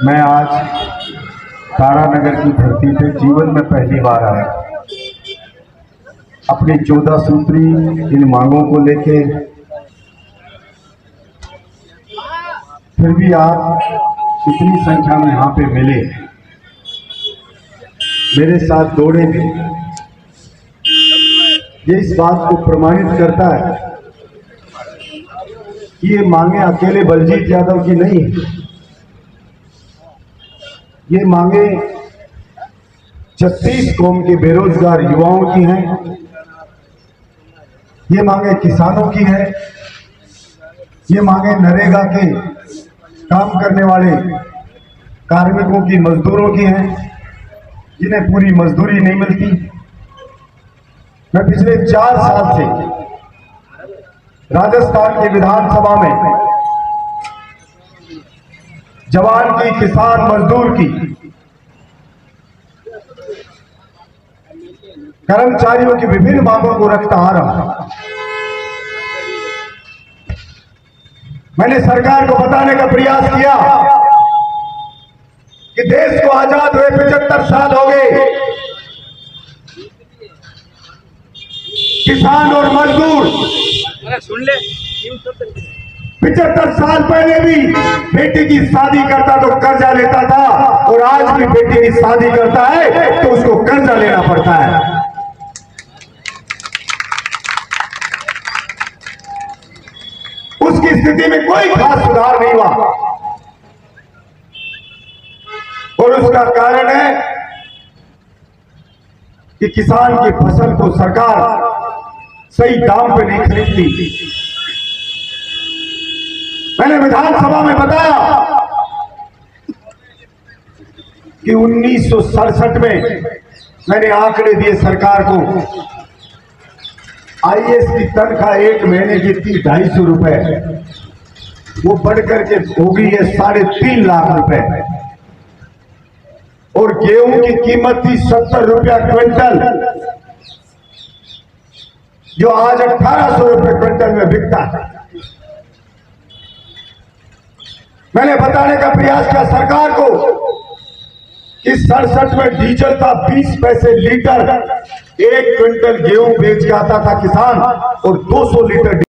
मैं आज तारानगर की धरती पे जीवन में पहली बार आया। अपनी 14 सूत्री इन मांगों को लेके, फिर भी आप इतनी संख्या में यहाँ पे मिले, मेरे साथ दौड़े भी, ये इस बात को प्रमाणित करता है कि ये मांगे अकेले बलजीत यादव की नहीं है। ये मांगे 36 कौम के बेरोजगार युवाओं की हैं, ये मांगे किसानों की है, ये मांगे नरेगा के काम करने वाले कार्मिकों की, मजदूरों की हैं, जिन्हें पूरी मजदूरी नहीं मिलती। मैं पिछले 4 साल से राजस्थान की विधानसभा में जवान की, किसान, मजदूर की, कर्मचारियों की विभिन्न मांगों को रखता आ रहा हूं। मैंने सरकार को बताने का प्रयास किया कि देश को आजाद हुए 75 साल हो गए, किसान और मजदूर सुन ले 75 साल पहले भी बेटी की शादी करता तो कर्जा लेता था, और आज भी बेटी की शादी करता है तो उसको कर्जा लेना पड़ता है। उसकी स्थिति में कोई खास सुधार नहीं हुआ, और उसका कारण है कि किसान की फसल को सरकार सही दाम पे नहीं खरीदती। मैंने विधानसभा में बताया कि 1967 में मैंने आंकड़े दिए सरकार को, आईएएस की तनख्वाह 1 महीने की थी 250 रुपए, वो बढ़कर के हो गई है 3.5 लाख रुपए, और गेहूं की कीमत थी 70 रुपया क्विंटल, जो आज 1800 रुपए क्विंटल में बिकता है। मैंने बताने का प्रयास किया सरकार को कि 67 में डीजल का 20 पैसे लीटर 1 क्विंटल गेहूं बेच के आता था किसान, और 200 लीटर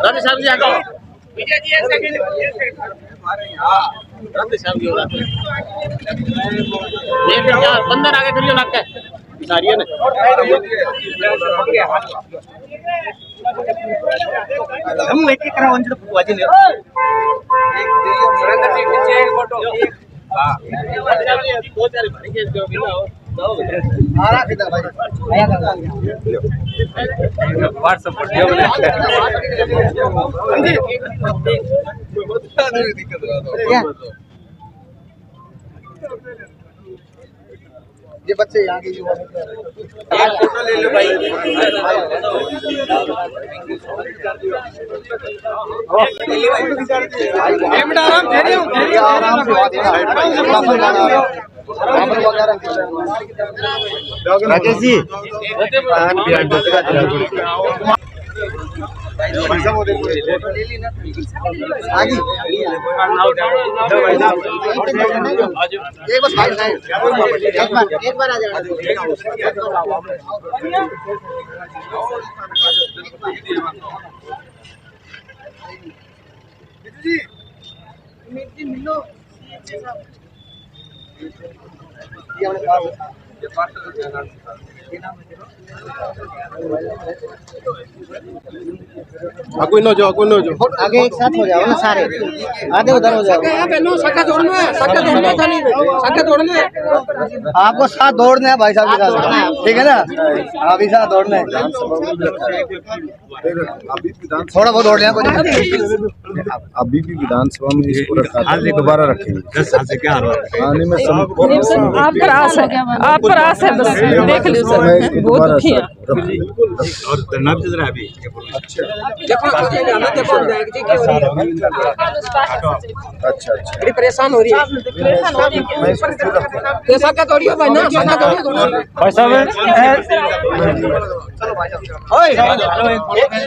राधे साहब जी आगे विजय जी एक सेकंड राधे साहब जी एक यार बंदर आगे करियो ना के सारिया ने हम एक एक करा अंजल वाजी ले एक सुरेंद्र जी पीछे एक फोटो हां दो चार भाई के जो मिला आरा किधर भाई आया कर व्हाट्सएप पर दिया बोले बता दे दिक्कत रहा ये बच्चे यहां के युवा एक फोटो ले लो भाई आराम से राकेश जी एक बार आ जाना। आगे एक साथ हो जाओ ना सारे, आधे उधर हो जाओ। आपको साथ दौड़ना है भाई साहब के साथ, ठीक है ना? अभी साथ दौड़ना है, थोड़ा बहुत दौड़ लिया। अभी भी विधानसभा में इसको रखा था, दोबारा रखेंगे। 10 साल से क्या हार आने में आप पर आस है, आप पर आस है, बस देख लो सर, बहुत दुखी है। और धरना भी चल रहा है अभी। अच्छा परेशान हो रही है। पैसा का तोड़ियो भाई ना, पैसा तोड़ियो भाई साहब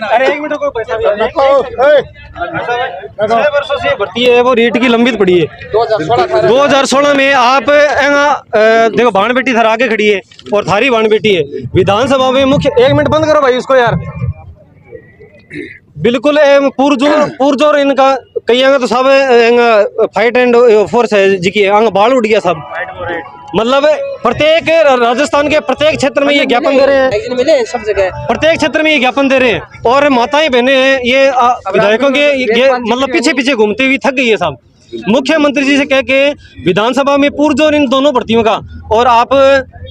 अरे एक मिनट को पैसा भी 6 वर्षों से भर्ती है वो रेट की लंबित पड़ी है। 2016 में आप देखो भाण बेटी थर आगे खड़ी है और थारी भाण बेटी है विधानसभा में मुख्य। 1 मिनट बंद करो भाई उसको यार, बिल्कुल पुरजोर इनका कई तो सब फाइट एंड फोर्स है जी की बाल उठ गया सब। मतलब प्रत्येक राजस्थान के प्रत्येक क्षेत्र में ये ज्ञापन दे रहे हैं, सब जगह प्रत्येक क्षेत्र में ये ज्ञापन दे रहे हैं। और माताएं बहनें हैं ये विधायकों के ये मतलब पीछे पीछे घूमते हुए थक गई है सब। मुख्यमंत्री जी से कह के विधानसभा में पुरजोर इन दोनों भर्तियों का और आप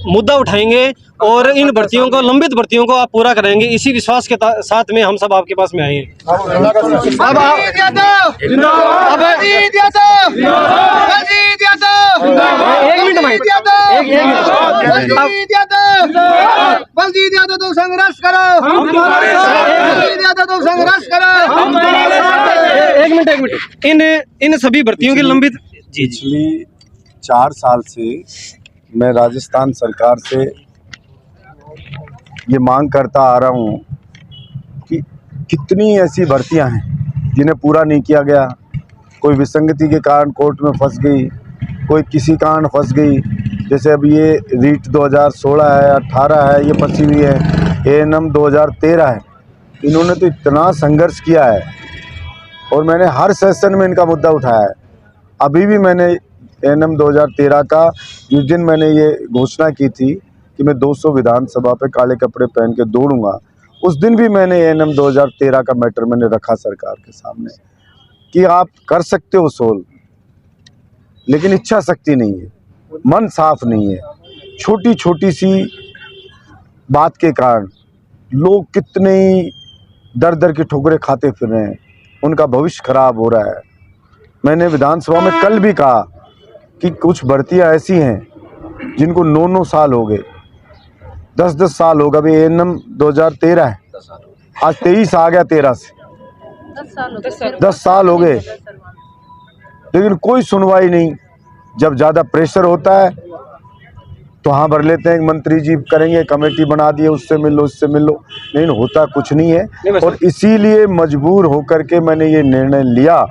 मुद्दा उठाएंगे और इन भर्तियों को, लंबित भर्तियों को आप पूरा करेंगे, इसी विश्वास के साथ में हम सब आपके पास में आए हैं। एक मिनट बलजीत यादव तो संघर्ष करो, तो संघर्ष करो। एक मिनट इन सभी भर्तियों की लंबित पिछली 4 साल से मैं राजस्थान सरकार से ये मांग करता आ रहा हूँ कि कितनी ऐसी भर्तियां हैं जिन्हें पूरा नहीं किया गया। कोई विसंगति के कारण कोर्ट में फंस गई, कोई किसी कारण फंस गई। जैसे अब ये रीट 2016 है, 18 है, ये फंसी हुई है। ANM 2013 है। इन्होंने तो इतना संघर्ष किया है और मैंने हर सेशन में इनका मुद्दा उठाया है। अभी भी मैंने ANM 2013 का जिस दिन मैंने ये घोषणा की थी कि मैं 200 विधानसभा पे काले कपड़े पहन के दौड़ूंगा, उस दिन भी मैंने ANM 2013 का मैटर मैंने रखा सरकार के सामने कि आप कर सकते हो सोल्व, लेकिन इच्छा शक्ति नहीं है, मन साफ नहीं है। छोटी छोटी सी बात के कारण लोग कितने ही दर दर की ठोकरें खाते फिर रहे हैं, उनका भविष्य खराब हो रहा है। मैंने विधानसभा में कल भी कहा कि कुछ भर्तियां ऐसी हैं जिनको 9-9 साल हो गए, 10-10 साल हो गए। अभी ANM 2013 है, आज 23 आ गया, 13 से 10 साल हो गए, लेकिन कोई सुनवाई नहीं। जब ज़्यादा प्रेशर होता है तो हाँ भर लेते हैं, मंत्री जी करेंगे, कमेटी बना दिए, उससे मिल लो, उससे मिल लो, लेकिन होता कुछ नहीं है। और इसीलिए मजबूर होकर के मैंने ये निर्णय लिया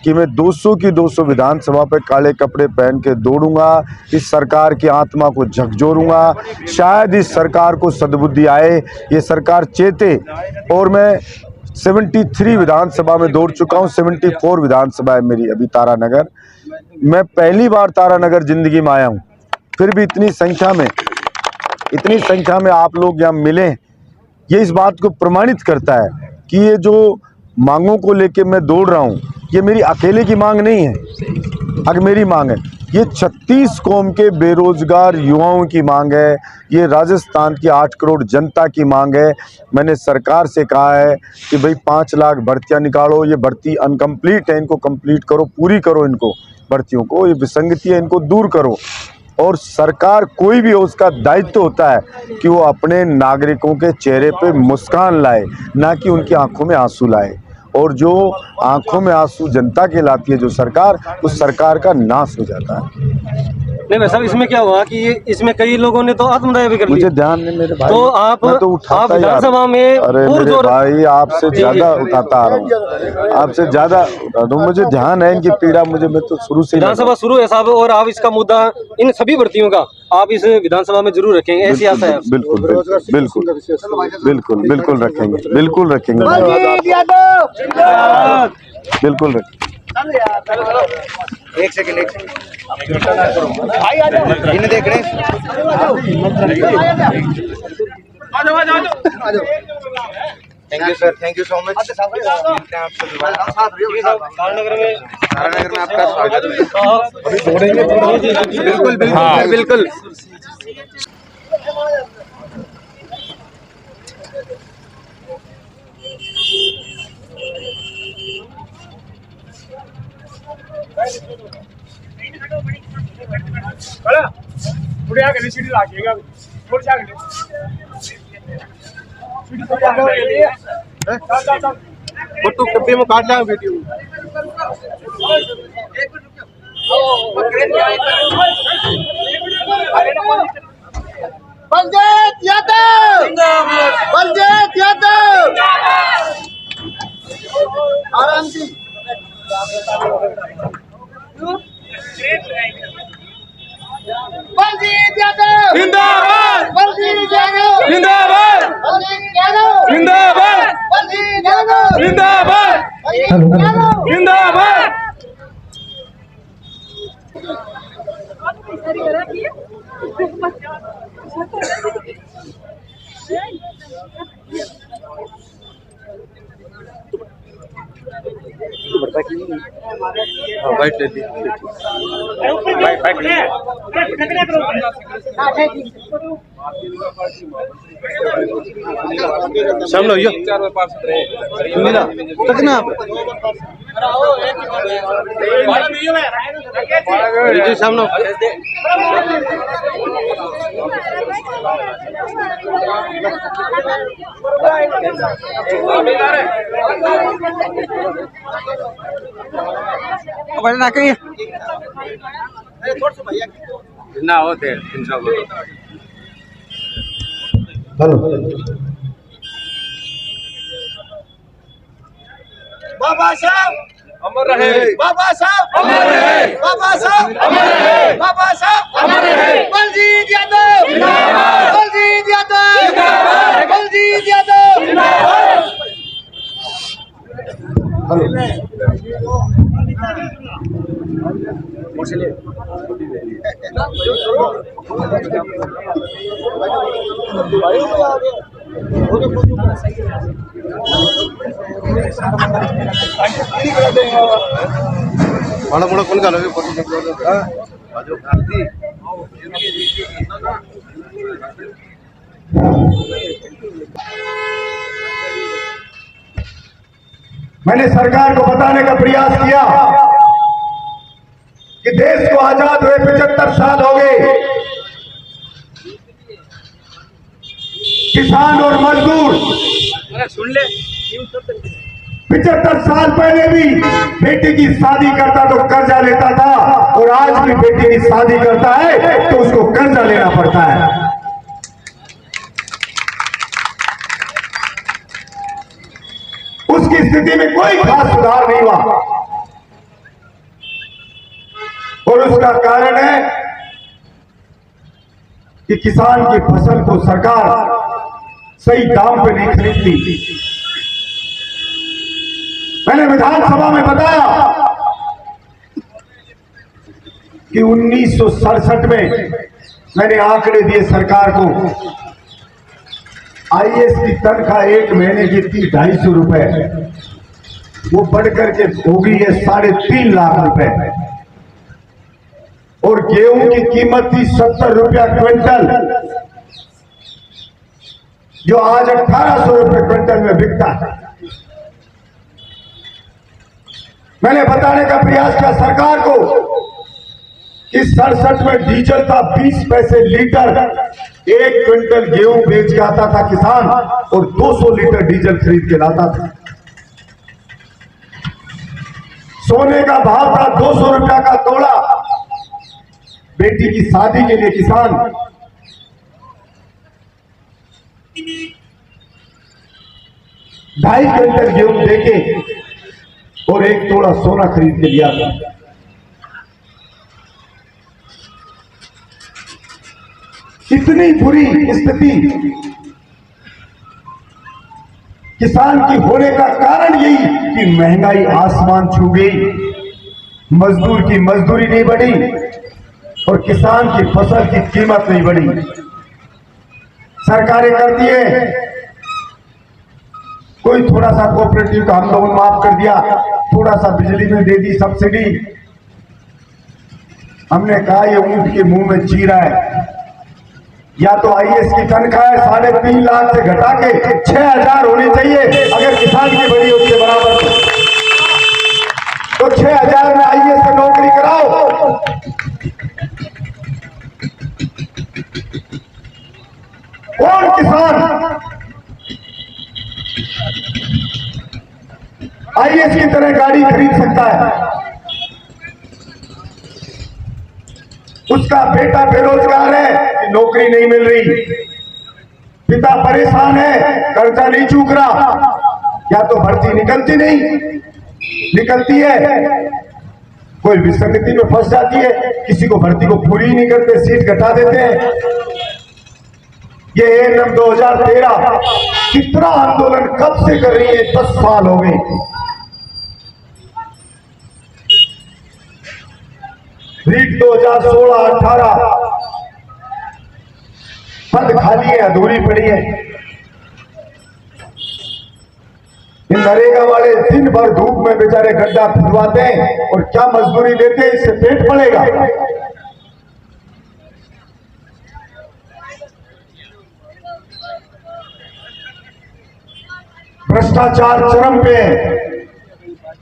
कि मैं 200 की 200 विधानसभा पे काले कपड़े पहन के दौड़ूंगा, इस सरकार की आत्मा को झकझोरूंगा। शायद इस सरकार को सद्बुद्धि आए, ये सरकार चेते। और मैं 73 विधानसभा में दौड़ चुका हूँ, 74 विधानसभा है मेरी अभी तारानगर। मैं पहली बार तारानगर जिंदगी में आया हूँ, फिर भी इतनी संख्या में आप लोग यहाँ मिले, ये इस बात को प्रमाणित करता है कि ये जो मांगों को लेके मैं दौड़ रहा हूँ, ये मेरी अकेले की मांग नहीं है। अगर मेरी मांग है, ये 36 कौम के बेरोजगार युवाओं की मांग है, ये राजस्थान की 8 करोड़ जनता की मांग है। मैंने सरकार से कहा है कि भाई 5 लाख भर्तियां निकालो, ये भर्ती अनकम्प्लीट है, इनको कंप्लीट करो, पूरी करो इनको भर्तियों को, ये विसंगति है इनको दूर करो। और सरकार कोई भी हो, उसका दायित्व होता है कि वो अपने नागरिकों के चेहरे पे मुस्कान लाए, ना कि उनकी आंखों में आंसू लाए। और जो आंखों में आंसू जनता के लाती है जो सरकार, उस सरकार का नाश हो जाता है। नहीं भाई साहब, इसमें क्या हुआ कि इसमें कई लोगों ने तो आत्मदाह भी कर लिया। मुझे ध्यान नहीं मेरे भाई, तो आप विधानसभा में अरे मेरे भाई आपसे ज्यादा उठाता आ रहा हूँ, आपसे ज्यादा उठा दूं, मुझे ध्यान है इनकी पीड़ा, मैं तो शुरू से विधानसभा शुरू है साहब, और आप इसका मुद्दा इन सभी भर्तियों का आप इस विधानसभा में जरूर रखेंगे, ऐसी आशा है। बिल्कुल बिल्कुल बिल्कुल बिल्कुल रखेंगे, बिल्कुल रखेंगे, बिल्कुल रखेंगे। एक सेकंड इन्हें देख रहे thank you sir, thank you so much. Taranagar में आपका स्वागत है। बिल्कुल बिल्कुल बिल्कुल। थोड़ी आगे सीढ़ी लागिएगा, थोड़ी आगे फोटो कभी में काट लाओ वीडियो। बलदेव यादव जिंदाबाद, बलदेव यादव आराम जी। बलदेव यादव जिंदाबाद, बलदेव यादव जिंदाबाद, बलदेव यादव जिंदाबाद, बलदेव यादव जिंदाबाद, बलदेव यादव जिंदाबाद। वाइट ले ली, सामने होइयो सुनीला तकना आप जी सामने अब ना कहीं ना होते इंशाल्लाह। हेलो बाबा साहब अमर रहे, बाबा साहब अमर रहे, बाबा साहब अमर रहे, बाबा साहब अमर रहे। बलजीत यादव जिंदाबाद, बलजीत यादव जिंदाबाद, बलजीत यादव जिंदाबाद। बड़ा बड़ा कौन गालोगे फोटो आजो क्रांति मैंने सरकार को बताने का प्रयास किया कि देश को आजाद हुए 75 साल हो गए, किसान और मजदूर सुन ले 75 साल पहले भी बेटी की शादी करता तो कर्जा लेता था, और आज भी बेटी की शादी करता है तो उसको कर्जा लेना पड़ता है। उसकी स्थिति में कोई खास सुधार नहीं हुआ, और उसका कारण है कि किसान की फसल को सरकार सही दाम पे नहीं खरीदती। मैंने विधानसभा में बताया कि 1967 में मैंने आंकड़े दिए सरकार को, आईएएस की तनख्वाह एक महीने की थी 250 रुपए, वो बढ़कर के हो गई है 3.5 लाख रुपए, और गेहूं की कीमत थी 70 रुपया क्विंटल, जो आज 1800 रुपए क्विंटल में बिकता है। मैंने बताने का प्रयास किया सरकार को कि 67 में डीजल था 20 पैसे लीटर, 1 क्विंटल गेहूं बेच के आता था किसान और 200 लीटर डीजल खरीद के लाता था। सोने का भाव था 200 रुपया का तोला, बेटी की शादी के लिए किसान 2.5 क्विंटल गेहूं देके और 1 तोड़ा सोना खरीद के लिया था। इतनी बुरी स्थिति किसान की होने का कारण यही कि महंगाई आसमान छू गई, मजदूर की मजदूरी नहीं बढ़ी और किसान की फसल की कीमत नहीं बढ़ी। सरकारें करती है, कोई थोड़ा सा कोऑपरेटिव का हम लोगों ने माफ कर दिया, थोड़ा सा बिजली में दे दी सब्सिडी। हमने कहा ये ऊंट के मुंह में चीरा है। या तो आईएएस की तनख्वाह है 3.5 लाख से घटा के 6,000 होनी चाहिए, अगर किसान की बढ़ी उसके बराबर तो 6,000 में आईएएस से नौकरी कराओ। कौन किसान आईएएस की तरह गाड़ी खरीद सकता है? उसका बेटा बेरोजगार है, नौकरी नहीं मिल रही, पिता परेशान है, कर्जा नहीं चूक रहा, या तो भर्ती निकलती नहीं, निकलती है कोई विसंगति में फंस जाती है, किसी को भर्ती को पूरी ही नहीं करते, सीट घटा देते हैं। ये एएनएम 2013 कितना आंदोलन कब से कर रही है? 10 साल हो गए। रीट 2016-18 पद खाली है, अधूरी पड़ी है। इन नरेगा वाले दिन भर धूप में बेचारे गड्ढा खुदवाते हैं और क्या मजदूरी देते हैं, इससे पेट पड़ेगा। भ्रष्टाचार चरम पे है।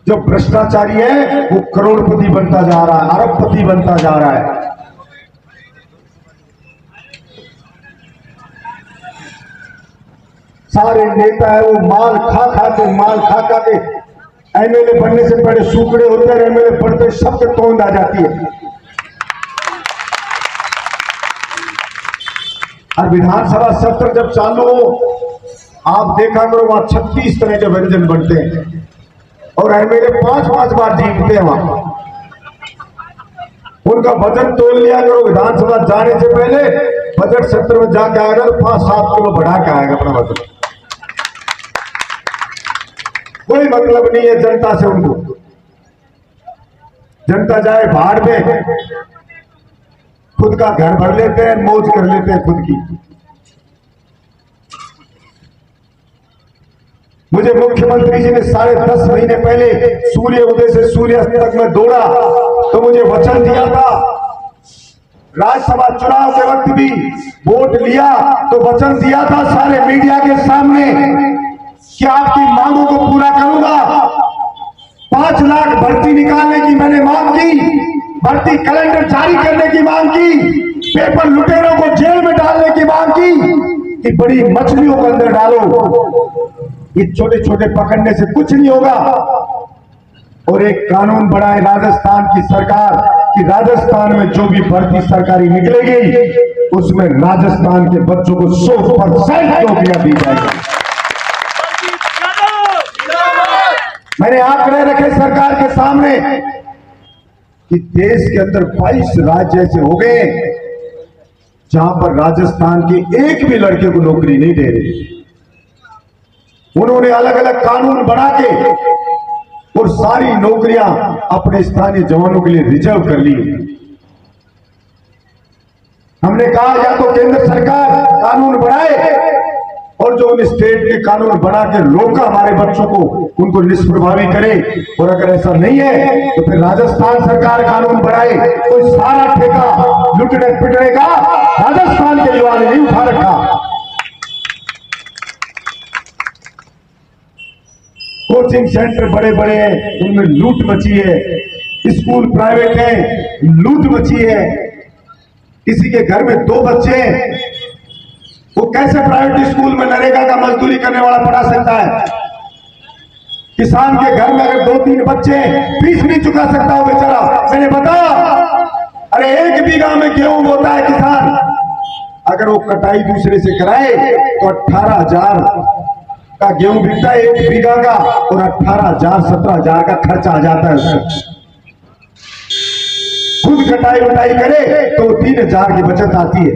जो भ्रष्टाचारी है वो करोड़पति बनता जा रहा है, अरबपति बनता जा रहा है। सारे नेता है वो माल खा के एमएलए बनने से पहले सूखड़े होते हैं, एमएलए बनते शब्द तोंद आ जाती है। और विधानसभा सत्र जब चालू हो, आप देखा करो वहां 36 तरह के व्यंजन बनते हैं और एमएलए 5-5 बार जीतते हैं। वहां उनका वजन तोल लिया करो, विधानसभा जाने से पहले बजट सत्र में जाके आएगा तो 5-7 किलो बढ़ा के आएगा अपना वजन। कोई मतलब नहीं है जनता से उनको। जनता जाए बाहर में, खुद का घर भर लेते हैं, मौज कर लेते हैं खुद की। मुझे मुख्यमंत्री जी ने 10.5 महीने पहले सूर्य उदय से सूर्यास्त तक में दौड़ा तो मुझे वचन दिया था। राज्यसभा चुनाव के वक्त भी वोट लिया तो वचन दिया था सारे मीडिया के सामने कि आपकी मांगों को पूरा करूंगा। 5 लाख भर्ती निकालने की मैंने मांग की, भर्ती कैलेंडर जारी करने की मांग की, पेपर लुटेरों को जेल में डालने की मांग की कि बड़ी मछलियों के अंदर डालो, ये छोटे छोटे पकड़ने से कुछ नहीं होगा। और एक कानून बनाए राजस्थान की सरकार कि राजस्थान में जो भी भर्ती सरकारी निकलेगी उसमें राजस्थान के बच्चों को 100% नौकरियां दी जाएगी। मैंने आंकड़े रखे सरकार के सामने कि देश के अंदर 22 राज्य ऐसे हो गए जहां पर राजस्थान के एक भी लड़के को नौकरी नहीं दे रहे। उन्होंने अलग अलग कानून बना के और सारी नौकरियां अपने स्थानीय जवानों के लिए रिजर्व कर ली। हमने कहा या तो केंद्र सरकार कानून बनाए और जो उन स्टेट के कानून बना के रोका हमारे बच्चों को, उनको निष्प्रभावी करे। और अगर ऐसा नहीं है तो फिर राजस्थान सरकार कानून बनाए। कोई सारा ठेका लुटने पिटने का राजस्थान के युवा ने नहीं उठा रखा। कोचिंग सेंटर बड़े बड़े हैं, उनमें लूट मची है। स्कूल प्राइवेट है, लूट मची है। किसी के घर में 2 बच्चे हैं, वो कैसे प्राइवेट स्कूल में नरेगा का मजदूरी करने वाला पढ़ा सकता है? किसान के घर में अगर 2-3 बच्चे हैं, फीस नहीं चुका सकता वो बेचारा। मैंने बताया अरे 1 बीघा में गेहूं बोता है किसान, अगर वो कटाई दूसरे से कराए तो 18,000 का गेहूं बिकता है 1 बीघा का, और 18,000 17,000 का खर्चा आ जाता है उसको। खुद कटाई वटाई करे तो 3,000 की बचत आती है।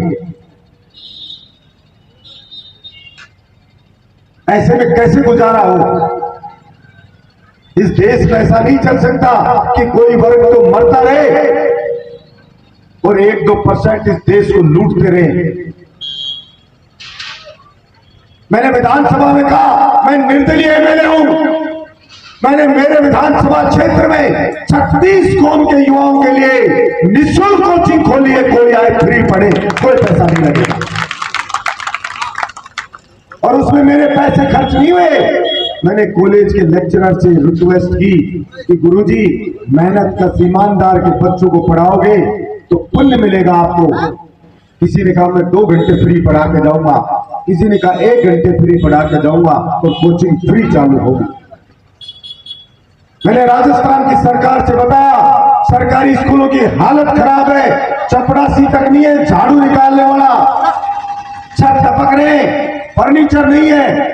ऐसे में कैसे गुजारा हो? इस देश में ऐसा नहीं चल सकता कि कोई वर्ग तो मरता रहे और 1-2% इस देश को लूटते रहे। मैंने विधानसभा में कहा, मैं निर्दलीय एमएलए हूं, मैंने मेरे विधानसभा क्षेत्र में 36 कौम के युवाओं के लिए निःशुल्क कोचिंग खोली है। कोई आए फ्री पढ़े, कोई पैसा नहीं लगेगा, और उसमें मेरे पैसे खर्च नहीं हुए। मैंने कॉलेज के लेक्चरर से रिक्वेस्ट की कि गुरुजी मेहनत का ईमानदार के बच्चों को पढ़ाओगे तो पुण्य मिलेगा आपको। किसी ने कहा मैं 2 घंटे फ्री पढ़ा के जाऊंगा, किसी ने कहा 1 घंटे फ्री पढ़ा के जाऊंगा, और कोचिंग फ्री चालू होगी। मैंने राजस्थान की सरकार से बताया सरकारी स्कूलों की हालत खराब है, चपरासी तक नहीं है, झाड़ू निकालने वाला, छत टपक रहे, फर्नीचर नहीं है।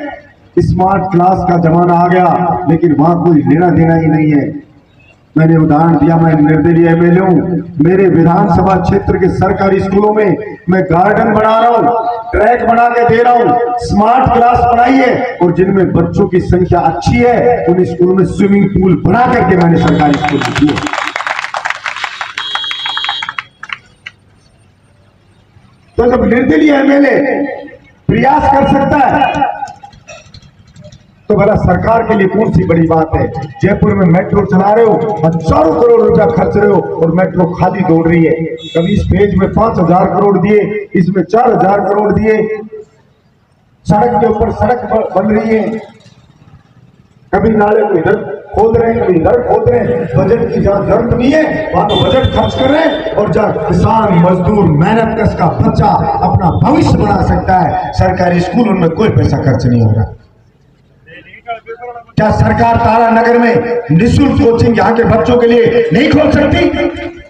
स्मार्ट क्लास का जमाना आ गया, लेकिन वहां कोई लेना देना ही नहीं है। मैंने उदाहरण दिया, मैं निर्दलीय एमएलए हूं, मेरे विधानसभा क्षेत्र के सरकारी स्कूलों में मैं गार्डन बना रहा हूं, ट्रैक बना के दे रहा हूं, स्मार्ट क्लास बनाई है, और जिनमें बच्चों की संख्या अच्छी है उन स्कूलों में स्विमिंग पूल बना करके मैंने सरकारी स्कूल में दिए। तो जब निर्दलीय एमएलए प्रयास कर सकता है तो भला सरकार के लिए कौन सी बड़ी बात है? जयपुर में मेट्रो चला रहे हो, हजारों करोड़ रुपया खर्च रहे हो, और मेट्रो खाली दौड़ रही है। कभी इस पेज में 5,000 करोड़ दिए, इसमें 4,000 करोड़ दिए, सड़क के ऊपर सड़क बन रही है, कभी नाले को इधर खोद रहे हैं, कभी इधर खोद रहे हैं। बजट की जहां जरूरत नहीं है वहां तो बजट खर्च कर रहे हैं, और जहां किसान मजदूर मेहनत कश का बच्चा अपना भविष्य बना सकता है, सरकारी स्कूलों में कोई पैसा खर्च नहीं हो रहा। क्या सरकार तारानगर में निःशुल्क कोचिंग यहाँ के बच्चों के लिए नहीं खोल सकती?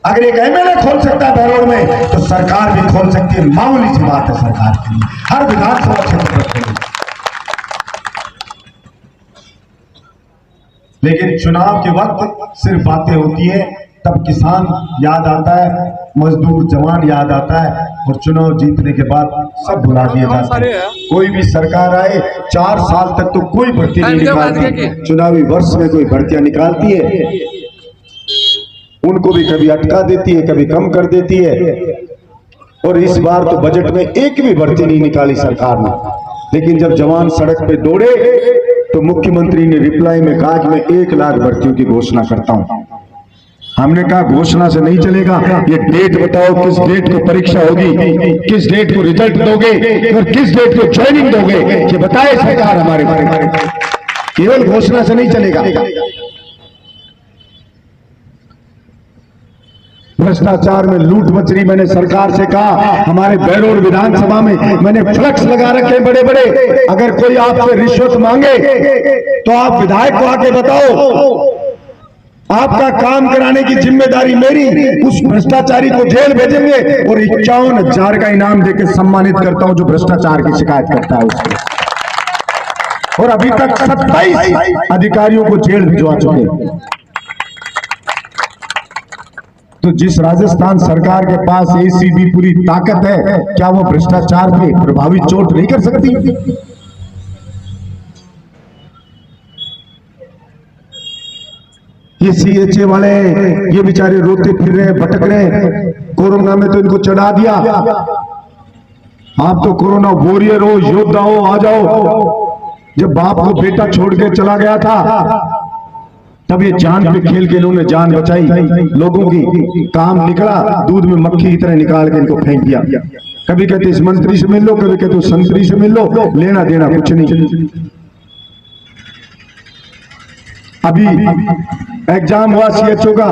अगर एक एमएलए खोल सकता है बहरोड में, तो सरकार भी खोल सकती है। मामूली सी बात है सरकार के लिए, हर विधानसभा क्षेत्र पर खोली। लेकिन चुनाव के वक्त सिर्फ बातें होती है, तब किसान याद आता है, मजदूर जवान याद आता है, और चुनाव जीतने के बाद सब भुला दिए जाते हैं। कोई भी सरकार आए 4 साल तक तो कोई भर्ती नहीं निकालती, चुनावी वर्ष में कोई भर्तियां निकालती है, उनको भी कभी अटका देती है, कभी कम कर देती है। और इस बार तो बजट में एक भी भर्ती नहीं निकाली सरकार ने। लेकिन जब जवान सड़क पे दौड़े तो मुख्यमंत्री ने रिप्लाई में कहा कि मैं 1 लाख भर्तियों की घोषणा करता हूं। हमने कहा घोषणा से नहीं चलेगा, ये डेट बताओ, किस डेट को परीक्षा होगी, किस डेट को रिजल्ट दोगे, और किस डेट को ज्वाइनिंग दोगे, ये बताए सरकार हमारे बारे में। केवल घोषणा से नहीं चलेगा। भ्रष्टाचार में लूट मच रही। मैंने सरकार से कहा, हमारे बहरोड विधानसभा में मैंने फ्लक्स लगा रखे बड़े बड़े, अगर कोई आपसे रिश्वत मांगे तो आप विधायक को आके बताओ, आपका काम कराने की जिम्मेदारी मेरी। उस भ्रष्टाचारी को जेल भेजेंगे और 51,000 का इनाम देकर सम्मानित करता हूं जो भ्रष्टाचार की शिकायत करता है उसको। और अभी तक 27 अधिकारियों को जेल भिजवा चुके। तो जिस राजस्थान सरकार के पास एसीबी पूरी ताकत है, क्या वो भ्रष्टाचार पे प्रभावी चोट नहीं कर सकती? ये सीएचए वाले ये बेचारे रोते फिर रहे, भटक रहे। कोरोना में तो इनको चढ़ा दिया। आप तो कोरोना वॉरियर हो, योद्धा हो, आ जाओ। जब बाप को बेटा छोड़ के चला गया था तब ये जान पे खेल के इन्होंने जान बचाई लोगों की। काम निकला, दूध में मक्खी की तरह निकाल के इनको फेंक दिया। कभी कहते इस मंत्री से मिल लो, कभी कहते उस संतरी से मिल लो, लेना देना कुछ नहीं। अभी एग्जाम हुआ सीएचओ का,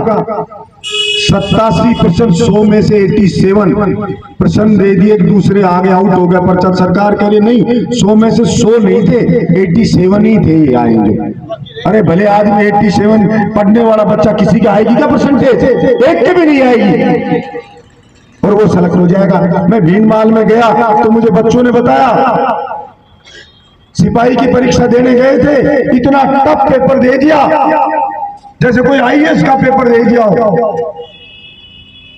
87%, 100 में से 87% दे दिए, एक दूसरे आगे आउट हो गया पर्चा। सरकार कह रही नहीं, 100 में से 100 नहीं थे, 87 ही थे ये आएंगे। अरे भले आदमी 87 पढ़ने वाला बच्चा, किसी का आएगी क्या परसेंटेज? एक के भी नहीं आएगी और वो सेलेक्ट हो जाएगा। मैं भीनमाल में गया तो मुझे बच्चों ने बताया, सिपाही की परीक्षा देने गए थे, इतना टफ पेपर दे दिया जैसे कोई आईएएस का पेपर दे दिया हो।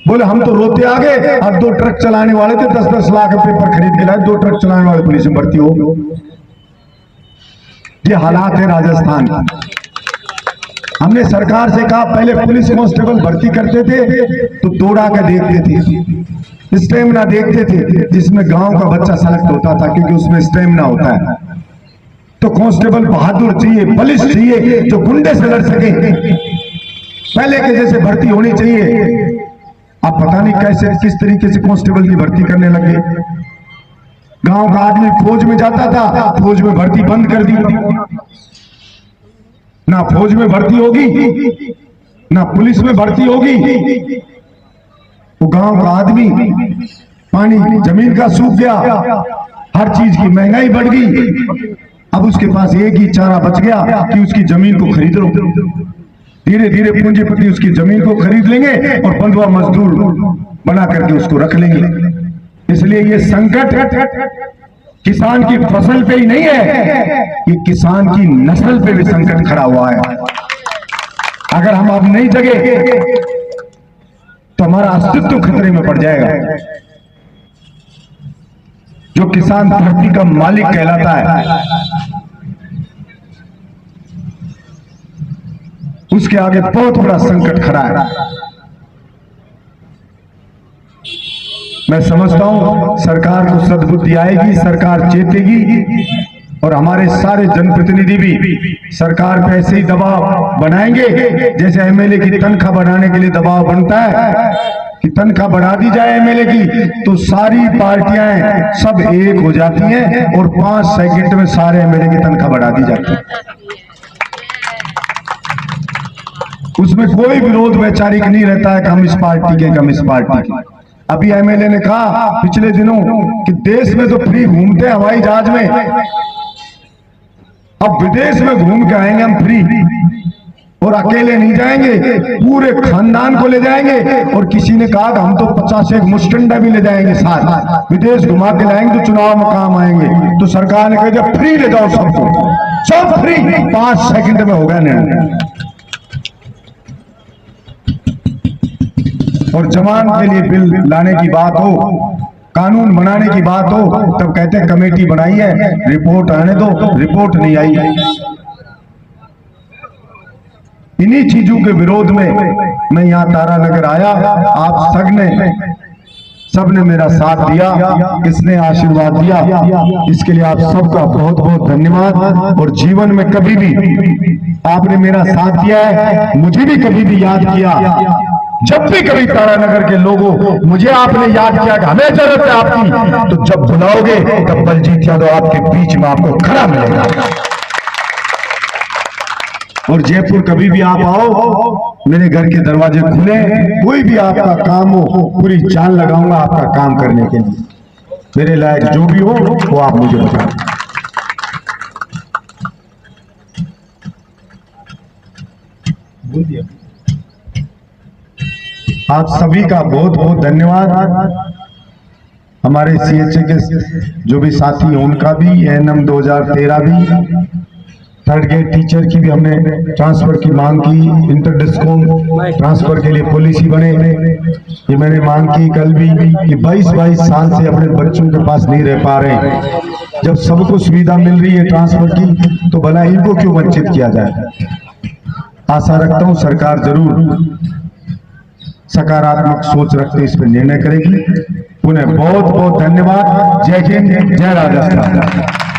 बोले हम तो रोते आ गए। अब 2 ट्रक चलाने वाले थे, 10-10 लाख पेपर खरीद के लाए, 2 ट्रक चलाने वाले पुलिस में भर्ती हो। ये हालात है राजस्थान की। हमने सरकार से कहा, पहले पुलिस कांस्टेबल भर्ती करते थे तो दौड़ा के देखते थे, स्टेमिना देखते थे, जिसमें गांव का बच्चा सेलेक्ट होता था क्योंकि उसमें स्टेमिना होता है। तो कांस्टेबल बहादुर चाहिए, बलिष्ठ चाहिए, जो गुंडे से लड़ सके। पहले के जैसे भर्ती होनी चाहिए। अब पता नहीं कैसे किस तरीके से कांस्टेबल की भर्ती करने लगे। गांव का आदमी फौज में जाता था, फौज में भर्ती बंद कर दी। ना फौज में भर्ती होगी ना पुलिस में भर्ती होगी। वो गांव का आदमी, पानी जमीन का सूख गया, हर चीज की महंगाई बढ़ गई। अब उसके पास एक ही चारा बच गया कि उसकी जमीन को खरीद लो। धीरे धीरे पूंजीपति उसकी जमीन को खरीद लेंगे और बंधुआ मजदूर बना करके उसको रख लेंगे। इसलिए ये संकट किसान की फसल पे ही नहीं है, ये किसान की नस्ल पे भी संकट खड़ा हुआ है। अगर हम अब नहीं जगे तो हमारा अस्तित्व खतरे में पड़ जाएगा। जो किसान धरती का मालिक कहलाता है, उसके आगे बहुत बड़ा संकट खड़ा है। मैं समझता हूं सरकार को सद्बुद्धि आएगी, सरकार चेतेगी और हमारे सारे जनप्रतिनिधि भी सरकार पे ऐसे ही दबाव बनाएंगे जैसे एमएलए की तनख्वाह बढ़ाने के लिए दबाव बनता है कि तनख्वाह बढ़ा दी जाए एमएलए की, तो सारी पार्टियां सब एक हो जाती हैं और 5 सेकंड में सारे एमएलए की तनख्वाह बढ़ा दी जाती है। उसमें कोई विरोध वैचारिक नहीं रहता है कि हम इस पार्टी के, हम इस पार्टी के। अभी एमएलए ने कहा पिछले दिनों कि देश में तो फ्री घूमते हैं हवाई जहाज में, अब विदेश में घूम के आएंगे हम फ्री, और अकेले नहीं जाएंगे, पूरे खानदान को ले जाएंगे। और किसी ने कहा कि हम तो 50 मुस्टंडा भी ले जाएंगे साथ, विदेश घुमा के लाएंगे तो चुनाव में काम आएंगे। तो सरकार ने कहा जब फ्री ले जाओ सबको, सब फ्री। 5 सेकंड में हो गया निर्णय। और जवान के लिए बिल लाने की बात हो, कानून बनाने की बात हो, तब कहते हैं कमेटी बनाई है, रिपोर्ट आने दो, रिपोर्ट नहीं आई। इन्हीं चीजों के विरोध में मैं यहाँ तारानगर आया। आप सबने मेरा साथ दिया, इसने आशीर्वाद दिया, इसके लिए आप सबका बहुत बहुत धन्यवाद। और जीवन में कभी भी आपने मेरा साथ दिया है, मुझे भी कभी भी याद किया। जब भी कभी तारानगर के लोगों मुझे आपने याद किया कि हमें जरूरत है आपकी, तो जब बुलाओगे तब बलजीत यादव आपके बीच में आपको खड़ा मिलेगा। और जयपुर कभी भी आप आओ, मेरे घर के दरवाजे खुले, कोई भी आपका काम हो, पूरी जान लगाऊंगा आपका काम करने के लिए। मेरे लायक जो भी हो वो आप मुझे बताएं। आप सभी का बहुत बहुत धन्यवाद। हमारे सीएचए के जो भी साथी हैं उनका भी, एएनएम 2013 भी, 3rd ग्रेड टीचर की भी हमने ट्रांसफर की मांग की, इंटर डिस्कॉम ट्रांसफर के लिए पॉलिसी बने, ये मैंने मांग की कल भी कि 22 साल से अपने बच्चों के पास नहीं रह पा रहे। जब सबको सुविधा मिल रही है ट्रांसफर की, तो भला इनको क्यों वंचित किया जाए। आशा रखता हूं सरकार जरूर सकारात्मक सोच रखते इस पर निर्णय करेगी। उन्हें बहुत बहुत धन्यवाद। जय हिंद, जय राजस्थान।